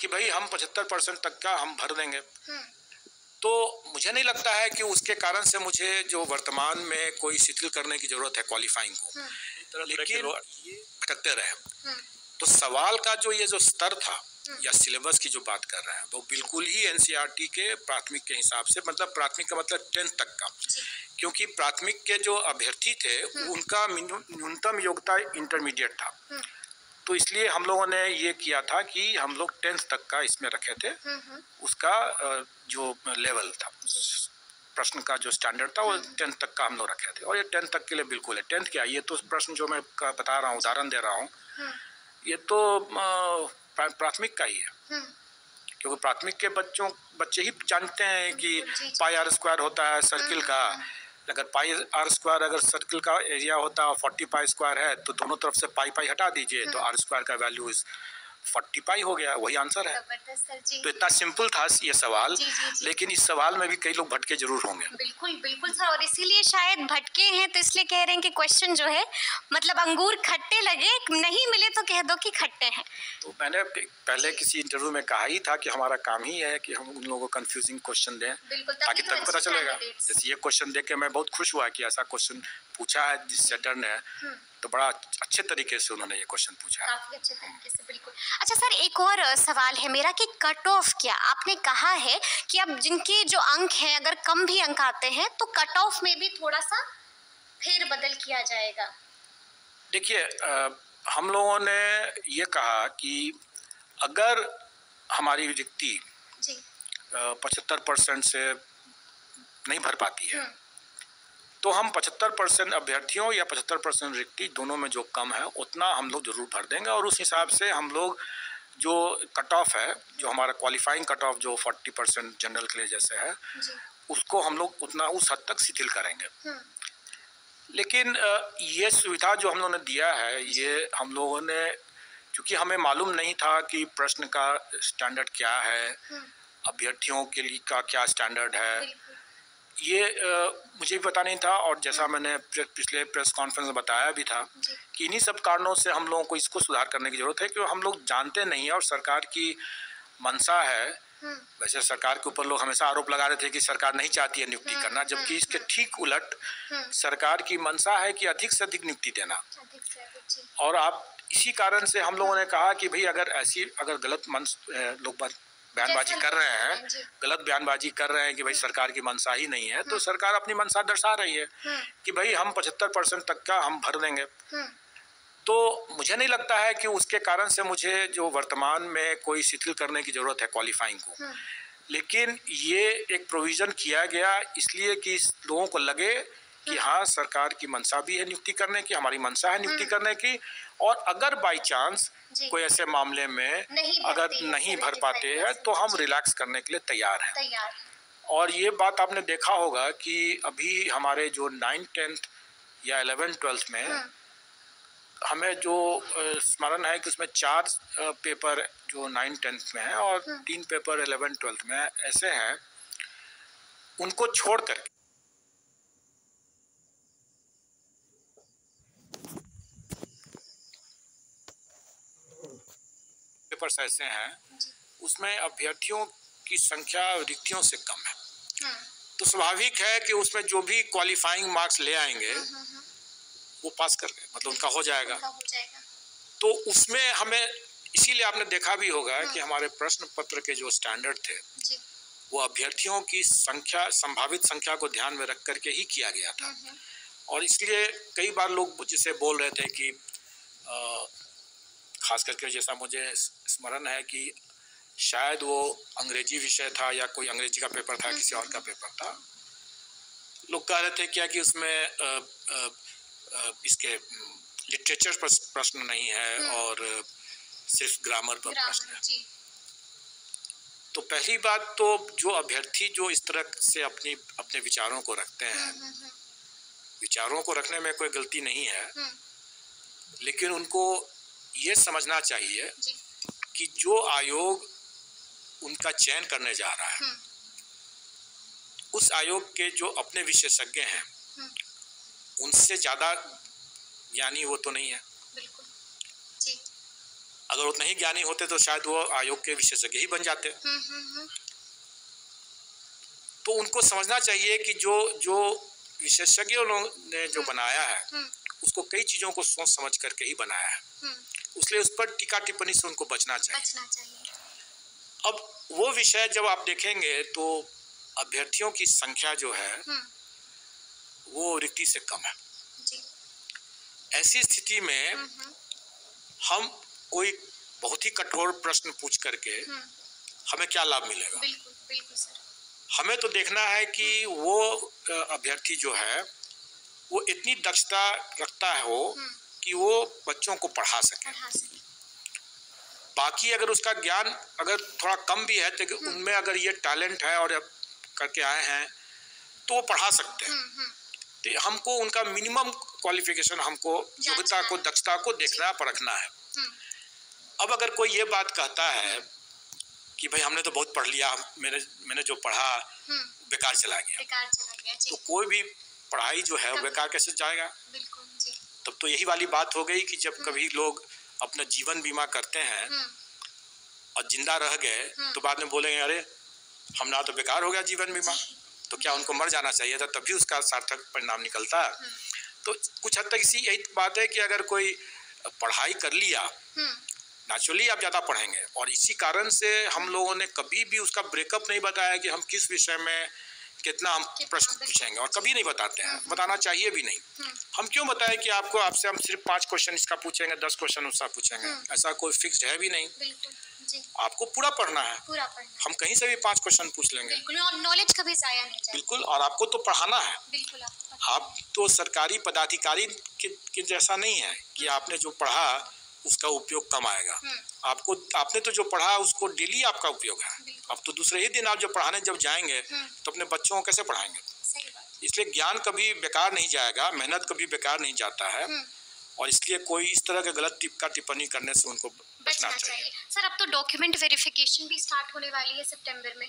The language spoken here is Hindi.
कि भाई हम 75% तक का हम भर देंगे। तो मुझे नहीं लगता है कि उसके कारण से मुझे जो वर्तमान में कोई शिथिल करने की जरूरत है क्वालिफाइंग को, लेकिन ये भटकते रहे। तो सवाल का जो स्तर था या सिलेबस की जो बात कर रहे हैं वो बिल्कुल ही एनसीईआरटी के प्राथमिक के हिसाब से, मतलब प्राथमिक का मतलब 10th तक का, क्योंकि प्राथमिक के जो अभ्यर्थी थे उनका न्यूनतम योग्यता इंटरमीडिएट था। तो इसलिए हम लोगों ने ये किया था कि हम लोग 10th तक का इसमें रखे थे, उसका जो लेवल था, प्रश्न का जो स्टैंडर्ड था वो 10th तक का हम लोग रखे थे। और ये 10th तक के लिए बिल्कुल है। 10th क्या, ये तो प्रश्न जो मैं बता रहा हूँ, उदाहरण दे रहा हूँ, ये तो प्राथमिक का ही है, क्योंकि प्राथमिक के बच्चे ही जानते हैं कि पाई आर स्क्वायर होता है सर्किल का। अगर पाई आर स्क्वायर अगर सर्किल का एरिया होता है 40 पाई स्क्वायर है, तो दोनों तरफ से पाई पाई हटा दीजिए तो आर स्क्वायर का वैल्यू 40 पाई हो गया, वही आंसर है। तो इतना सिंपल था ये सवाल। जी। लेकिन इस सवाल में भी कई लोग भटके जरूर होंगे। बिल्कुल बिल्कुल सर, और इसीलिए शायद भटके हैं, तो इसलिए कह रहे हैं कि क्वेश्चन जो है मतलब अंगूर खट्टे लगे, नहीं मिले तो कह दो कि खट्टे हैं। तो मैंने पहले किसी इंटरव्यू में कहा ही था कि हमारा काम ही है कि हम उन लोगों को कंफ्यूजिंग क्वेश्चन दें, ताकि तब पता चलेगा। जैसे ये क्वेश्चन देख के मैं बहुत खुश हुआ कि ऐसा क्वेश्चन पूछा है जिस सेटर ने, तो बड़ा अच्छे तरीके से उन्होंने ये क्वेश्चन पूछा। काफी अच्छे तरीके से, बिल्कुल। अच्छा सर, एक और सवाल है मेरा कि कट ऑफ क्या, आपने कहा है कि अब जिनके जो अंक हैं अगर कम भी अंक आते हैं तो कट ऑफ में भी थोड़ा सा फेर बदल किया जाएगा। देखिए, हम लोगों ने ये कहा कि अगर हमारी रिक्ति 75% से नहीं भर पाती है, तो हम 75% अभ्यर्थियों या 75% रिक्ति दोनों में जो कम है उतना हम लोग जरूर भर देंगे। और उस हिसाब से हम लोग जो कट ऑफ है, जो हमारा क्वालिफाइंग कट ऑफ जो 40% जनरल के लिए जैसे है, उसको हम लोग उतना उस हद तक शिथिल करेंगे। लेकिन ये सुविधा जो हम लोगों ने दिया है, ये हम लोगों ने, क्योंकि हमें मालूम नहीं था कि प्रश्न का स्टैंडर्ड क्या है, अभ्यर्थियों के लिए का क्या स्टैंडर्ड है, ये मुझे भी पता नहीं था। और जैसा मैंने पिछले प्रेस कॉन्फ्रेंस में बताया भी था कि इन्हीं सब कारणों से हम लोगों को इसको सुधार करने की जरूरत है, क्योंकि हम लोग जानते नहीं है और सरकार की मंशा है। वैसे सरकार के ऊपर लोग हमेशा आरोप लगा रहे थे कि सरकार नहीं चाहती है नियुक्ति करना, जबकि इसके ठीक उलट सरकार की मंशा है कि अधिक से अधिक नियुक्ति देना। और आप इसी कारण से हम लोगों ने कहा कि भाई अगर गलत लोग बयानबाजी कर रहे हैं, गलत बयानबाजी कर रहे हैं कि भाई सरकार की मंशा ही नहीं है, तो सरकार अपनी मंशा दर्शा रही है कि भाई हम 75% तक का हम भर देंगे। तो मुझे नहीं लगता है कि उसके कारण से मुझे जो वर्तमान में कोई शिथिल करने की जरूरत है क्वालिफाइंग को, लेकिन ये एक प्रोविजन किया गया इसलिए कि लोगों को लगे कि हाँ, सरकार की मंशा भी है नियुक्ति करने की, हमारी मंशा है नियुक्ति करने की, और अगर बाई चांस कोई ऐसे मामले में अगर नहीं भर पाते हैं तो हम रिलैक्स करने के लिए तैयार हैं। और ये बात आपने देखा होगा कि अभी हमारे जो 9th 10th या 11th 12th में हमें जो स्मरण है कि उसमें 4 पेपर जो 9th 10th में है और 3 पेपर 11th 12th में ऐसे हैं, उनको छोड़ कर पेपर्स ऐसे हैं उसमें अभ्यर्थियों की संख्या रिक्तियों से कम है। तो स्वाभाविक है कि उसमें जो भी क्वालिफाइंग मार्क्स ले आएंगे वो पास कर गए, मतलब उनका हो जाएगा। तो उसमें हमें, इसीलिए आपने देखा भी होगा कि हमारे प्रश्न पत्र के जो स्टैंडर्ड थे वो अभ्यर्थियों की संख्या, संभावित संख्या को ध्यान में रख करके ही किया गया था। और इसलिए कई बार लोग जिसे बोल रहे थे कि खास करके जैसा मुझे स्मरण है कि शायद वो अंग्रेजी विषय था या कोई अंग्रेजी का पेपर था, किसी और का पेपर था, लोग कह रहे थे क्या कि उसमें इसके लिटरेचर पर प्रश्न नहीं है और सिर्फ ग्रामर पर प्रश्न है। तो पहली बात तो जो अभ्यर्थी जो इस तरह से अपने विचारों को रखते हैं, विचारों को रखने में कोई गलती नहीं है, लेकिन उनको ये समझना चाहिए कि जो आयोग उनका चयन करने जा रहा है, उस आयोग के जो अपने विशेषज्ञ हैं उनसे ज्यादा ज्ञानी वो तो नहीं है। अगर वो नहीं ज्ञानी होते तो शायद वो आयोग के विशेषज्ञ ही बन जाते। तो उनको समझना चाहिए कि जो जो विशेषज्ञों ने जो बनाया है उसको कई चीजों को सोच समझ करके ही बनाया है, इसलिए उस पर टीका टिप्पणी से उनको बचना चाहिए। अब वो विषय जब आप देखेंगे तो अभ्यर्थियों की संख्या जो है वो रिक्ति से कम है। ऐसी स्थिति में हम कोई बहुत ही कठोर प्रश्न पूछ करके हमें क्या लाभ मिलेगा? बिल्कुल सर। हमें तो देखना है कि वो अभ्यर्थी जो है वो इतनी दक्षता रखता है हो कि वो बच्चों को पढ़ा सके। बाकी अगर उसका ज्ञान अगर थोड़ा कम भी है तो उनमें अगर ये टैलेंट है और करके आए हैं तो वो पढ़ा सकते हैं। तो हमको उनका मिनिमम क्वालिफिकेशन, हमको योग्यता को, दक्षता को देखना परखना है। अब अगर कोई ये बात कहता है कि भाई हमने तो बहुत पढ़ लिया, मैंने जो पढ़ा बेकार चला गया, तो कोई भी पढ़ाई जो है बेकार कैसे जाएगा? तब तो यही वाली बात हो गई कि जब कभी लोग अपना जीवन बीमा करते हैं और जिंदा रह गए तो बाद में बोलेंगे अरे हमारा तो बेकार हो गया जीवन बीमा, तो क्या उनको मर जाना चाहिए था, तभी उसका सार्थक परिणाम निकलता है। तो कुछ हद तक इसी यही बात है कि अगर कोई पढ़ाई कर लिया, नेचुरली आप ज़्यादा पढ़ेंगे, और इसी कारण से हम लोगों ने कभी भी उसका ब्रेकअप नहीं बताया कि हम किस विषय में कितना हम प्रश्न पूछेंगे, और कभी नहीं बताते हैं, बताना चाहिए भी नहीं। हम क्यों बताएं कि आपसे हम सिर्फ 5 क्वेश्चन इसका पूछेंगे, 10 क्वेश्चन उसका पूछेंगे, ऐसा कोई फिक्स्ड है भी नहीं। आपको पूरा पढ़ना है, हम कहीं से भी 5 क्वेश्चन पूछ लेंगे, और नॉलेज कभी जाया नहीं जाए। बिल्कुल, और आपको तो पढ़ाना है। आप तो सरकारी पदाधिकारी के जैसा नहीं है कि आपने जो पढ़ा उसका उपयोग कम आएगा। आपने तो जो पढ़ा उसको डेली आपका उपयोग है। अब तो दूसरे ही दिन आप जब पढ़ाने जब जाएंगे तो अपने बच्चों को कैसे पढ़ाएंगे? इसलिए ज्ञान कभी बेकार नहीं जाएगा, मेहनत कभी बेकार नहीं जाता है, और इसलिए कोई इस तरह के गलत टिप्पणी करने से उनको बचना चाहिए। सर अब तो डॉक्यूमेंट वेरिफिकेशन भी स्टार्ट होने वाली है सितंबर में।